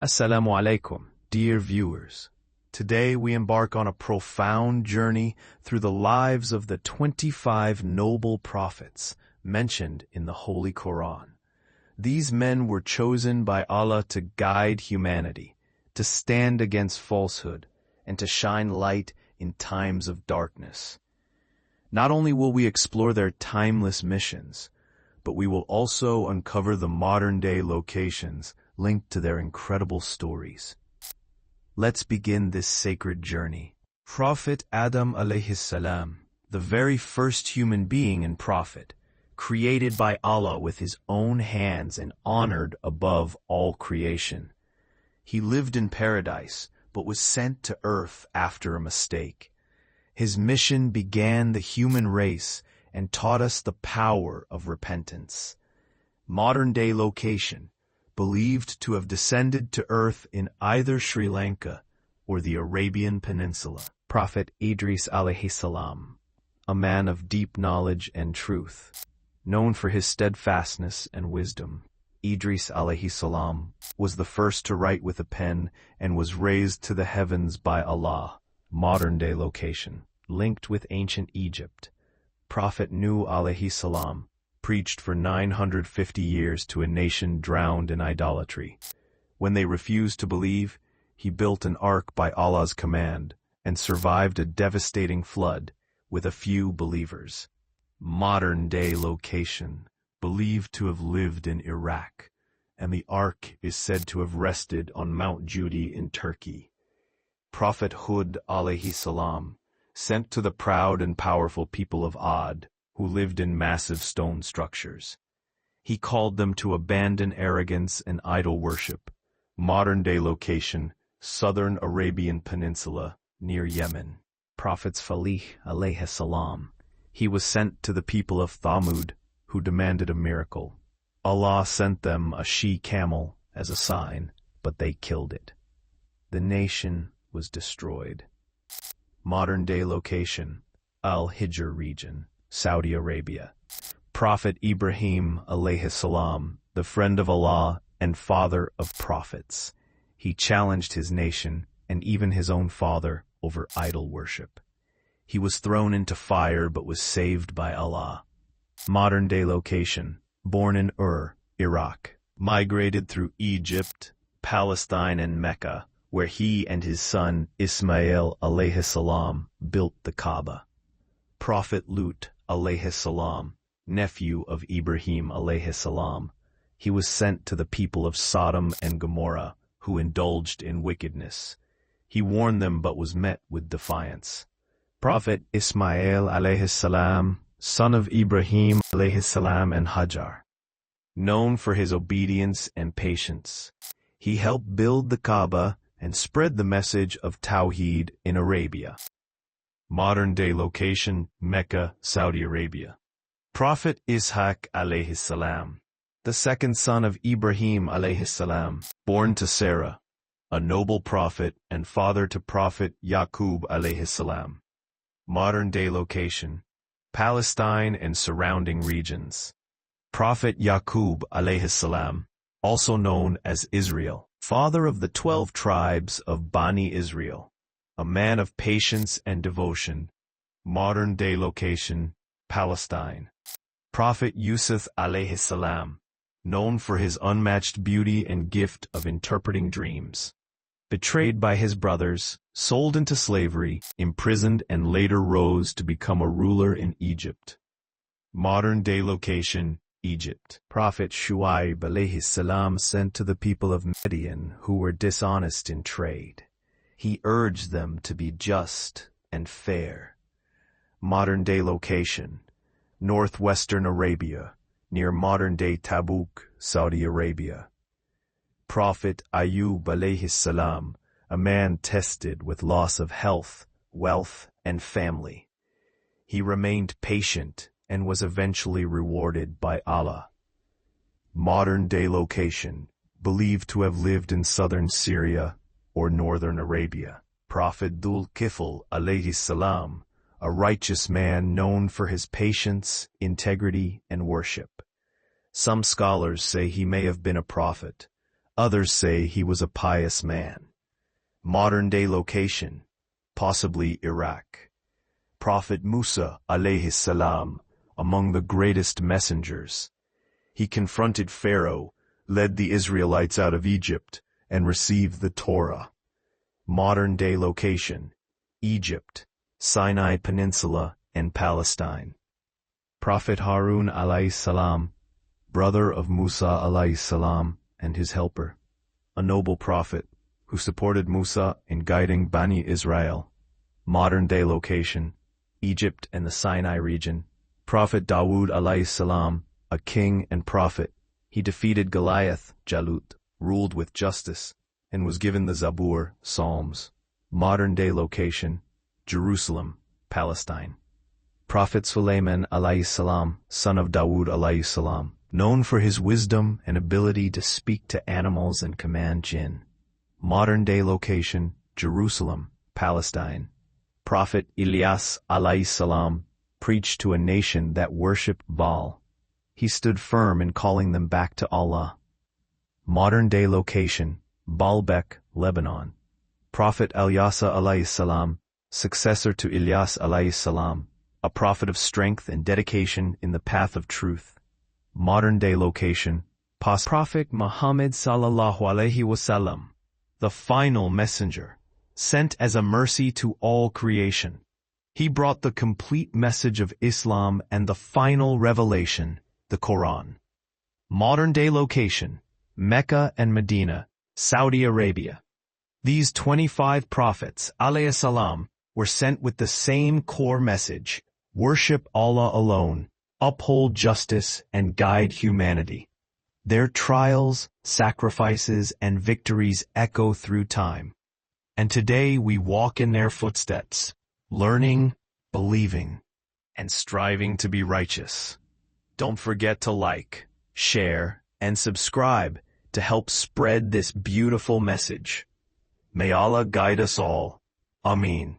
Assalamu Alaikum, dear viewers. Today we embark on a profound journey through the lives of the 25 noble prophets mentioned in the Holy Quran. These men were chosen by Allah to guide humanity, to stand against falsehood, and to shine light in times of darkness. Not only will we explore their timeless missions, but we will also uncover the modern-day locations linked to their incredible stories. Let's begin this sacred journey. Prophet Adam alaihissalam, the very first human being and prophet, created by Allah with his own hands and honored above all creation. He lived in paradise, but was sent to earth after a mistake. His mission began the human race and taught us the power of repentance. Modern-day location, believed to have descended to earth in either Sri Lanka or the Arabian Peninsula. Prophet Idris alaihissalam, a man of deep knowledge and truth. Known for his steadfastness and wisdom, Idris alaihissalam was the first to write with a pen and was raised to the heavens by Allah. Modern-day location, linked with ancient Egypt. Prophet Nuh alaihissalam preached for 950 years to a nation drowned in idolatry. When they refused to believe, he built an ark by Allah's command and survived a devastating flood with a few believers. Modern-day location, believed to have lived in Iraq, and the ark is said to have rested on Mount Judi in Turkey. Prophet Hud alaihissalam, sent to the proud and powerful people of Ad, who lived in massive stone structures. He called them to abandon arrogance and idol worship. Modern-day location, southern Arabian Peninsula, near Yemen. Prophet Salih alaihissalam. He was sent to the people of Thamud, who demanded a miracle. Allah sent them a she-camel as a sign, but they killed it. The nation was destroyed. Modern-day location, Al-Hijr region, Saudi Arabia. Prophet Ibrahim alaihissalam, the friend of Allah and father of prophets. He challenged his nation and even his own father over idol worship. He was thrown into fire but was saved by Allah. Modern-day location, born in Iraq, migrated through Egypt, Palestine and Mecca, where he and his son Ismail alaihissalam built the Kaaba. Prophet Lut alaihissalam, nephew of Ibrahim alaihissalam, he was sent to the people of Sodom and Gomorrah, who indulged in wickedness. He warned them but was met with defiance. Prophet Ismail alaihissalam, son of Ibrahim alaihissalam and Hajar. Known for his obedience and patience, he helped build the Kaaba and spread the message of Tawheed in Arabia. Modern-day location, Mecca, Saudi Arabia. Prophet Ishaq alaihissalam, the second son of Ibrahim alaihissalam, born to Seerah, a noble prophet and father to Prophet Yaqub alaihissalam. Modern-day location, Palestine and surrounding regions. Prophet Yaqub alaihissalam, also known as Israel, father of the 12 tribes of Bani Israel, a man of patience and devotion. Modern-day location, Palestine. Prophet Yusuf alaihissalam, known for his unmatched beauty and gift of interpreting dreams. Betrayed by his brothers, sold into slavery, imprisoned and later rose to become a ruler in Egypt. Modern-day location, Egypt. Prophet Shu'aib alaihissalam sent to the people of Midian who were dishonest in trade. He urged them to be just and fair. Modern-day location, northwestern Arabia, near modern-day Tabuk, Saudi Arabia. Prophet Ayub alaihissalam, a man tested with loss of health, wealth, and family. He remained patient and was eventually rewarded by Allah. Modern-day location, believed to have lived in southern Syria or northern Arabia. Prophet Dhul-Kifl alaihissalam, a righteous man known for his patience, integrity, and worship. Some scholars say he may have been a prophet. Others say he was a pious man. Modern-day location, possibly Iraq. Prophet Musa, alaihissalam, among the greatest messengers. He confronted Pharaoh, led the Israelites out of Egypt, and received the Torah. Modern-day location, Egypt, Sinai Peninsula, and Palestine. Prophet Harun alaihissalam, brother of Musa alaihissalam and his helper, a noble prophet who supported Musa in guiding Bani Israel. Modern-day location, Egypt and the Sinai region. Prophet Dawood alaihissalam, a king and prophet. He defeated Goliath, Jalut, ruled with justice, and was given the Zabur, Psalms. Modern-day location, Jerusalem, Palestine. Prophet Sulaiman alaihissalam, son of Dawood alaihissalam, known for his wisdom and ability to speak to animals and command jinn. Modern-day location, Jerusalem, Palestine. Prophet Ilyas alaihissalam preached to a nation that worshiped Baal. He stood firm in calling them back to Allah. Modern-day location, Baalbek, Lebanon. Prophet Ilyasa alaihissalam, successor to Ilyas alaihissalam, a prophet of strength and dedication in the path of truth. Modern-day location, Prophet Muhammad sallallahu alaihi wasallam, the final messenger, sent as a mercy to all creation. He brought the complete message of Islam and the final revelation, the Quran. Modern-day location, Mecca and Medina, Saudi Arabia. These 25 prophets, alaihissalam, were sent with the same core message: worship Allah alone, uphold justice, and guide humanity. Their trials, sacrifices, and victories echo through time. And today we walk in their footsteps, learning, believing, and striving to be righteous. Don't forget to like, share, and subscribe to help spread this beautiful message. May Allah guide us all. Ameen.